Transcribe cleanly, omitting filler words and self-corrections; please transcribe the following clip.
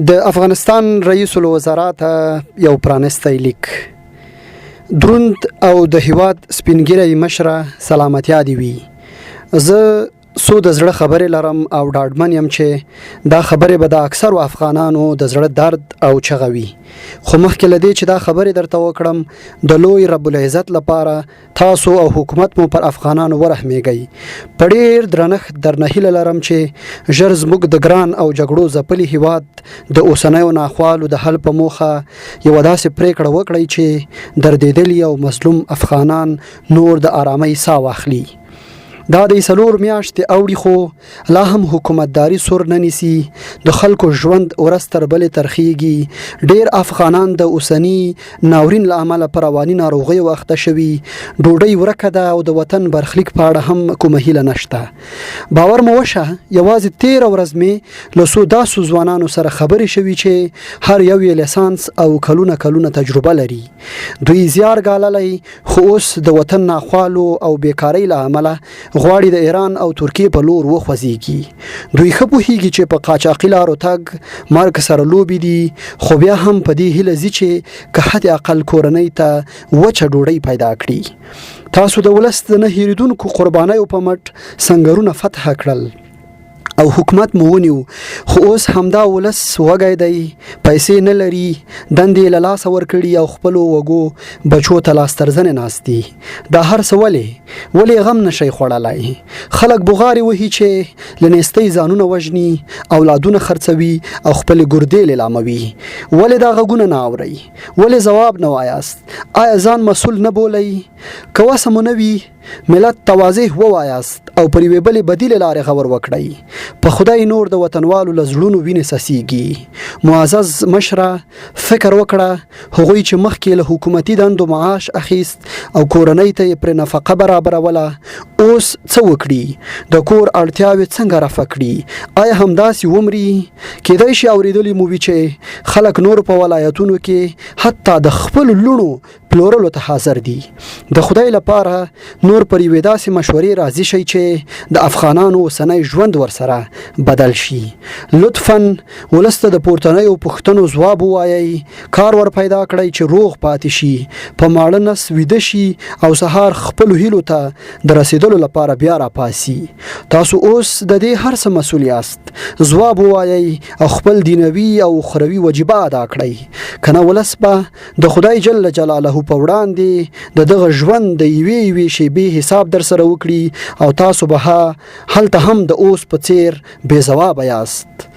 د افغانستان رئیس الوزرا ته یو پرانستی لیک. دروند او د هیواد سپینګیری مشره سلامتیا دی وي. زه سو د زړه خبرې لرم او ډاډمن یم چې دا خبرې به د اکثرو افغانانو د زړه درد او چغه وي. خو مخکې له دې چې دا خبرې درته وکړم، د لوی رب العزت لپاره تاسو او حکومت مو پر افغانانو ورحمیږئ. په ډېر درنښت درنه هیله لرم چې ژر زموږ د ګران او جګړو ځپلي هیواد د اوسنیو ناخوالو د حل په موخه یوه داسې پرېکړه وکړئ چې دردېدلي او مظلوم افغانان نور د آرامۍ ساه واخلي. دا د 4 میاشتې اوړي خو لا هم حکومتداري سور نه نیسي. د خلکو ژوند ورځ تر بلې ترخیږي. ډېر افغانان د اوسني ناورین له امله پر رواني ناروغیو اخته شوي. ډوډۍ ورکه ده او د وطن برخلیک په اړه هم کومه هیله نشته. باور مو وشه، یوازې 13 ورځ مې له څو داسو ځوانانو سره خبرې شوي چې هر یو یې لیسانس او کلونه تجربه لري. دوی زیار ګاللی، خو اوس د وطن ناخوالو او بیکارۍ له امله غواړي د ایران او ترکیې په لور وخوځېږي. دوی ښه پوهېږي چې په قاچاقي لارو تګ مرګ سره لوبې دي، خو بیا هم په دې هیله ځي چې که حد اقل کورنۍ ته وچه ډوډۍ پیدا کړي. تاسو د ولس د نه هېرېدونکو قربانیو په مټ سنګرونه فتح کړل او حکومت مو ونیو، خو اوس همدا ولس وږی دی، پیسې نه لري، دندې له لاسه ورکړي او خپلو وږو بچو ته لاسترزنې ناست دي. دا هر څه ولې غم نشئ خوړلی؟ خلک بغارې وهي چې له نیستۍ ځانونه وژني، اولادونه خرڅوي او خپلې ګردې لیلاموي. ولې دا غږونه نه اورئ؟ ولې ځواب نه وایاست؟ آیا ځان مسؤل نه بولئ؟ که وسه مو نه وي، ملت ته واضح ووایاست او پر یوې بلې بدیلې لارې غور وکړئ. په خدای نور د وطنوالو له زړونو وینې څڅېږي. معزز مشره، فکر وکړه، هغوی چې مخکې له حکومتي دندو معاش اخیست او کورنۍ ته یې پرې نفقه برابروله، اوس څه وکړي؟ د کور اړتیاوې څنګه رفع کړي؟ آیا همداسې ومري؟ کیدای شي اورېدلي مو وي چې خلک نور په ولایتونو کې حتی د خپلو لوڼو پلورلو ته حاضر دي. د خدای لپاره نور پر یوې داسې مشورې راضي شئ چې د افغانانو اوسنی ژوند ورسره بدل شي. لطفاً ولس ته د پورتنیو پوښتنو ځواب ووایئ، کار ور پیدا کړئ چې روغ پاتې شي، په ماړه نس ویده شي او سهار خپلو هیلو ته د رسیدلو لپاره بیا راپاسي. تاسو اوس د دې هر څه مسؤل یاست. ځواب ووایئ او خپل دینوي او اخروي وجیبه ادا کړئ، که نه ولس به د خدای جل جلاله په وړاندې د دغه ژوند د یوې شیبې حساب در سره وکړي او تاسو به هلته هم د اوس په څیر بې ځوابه یاست.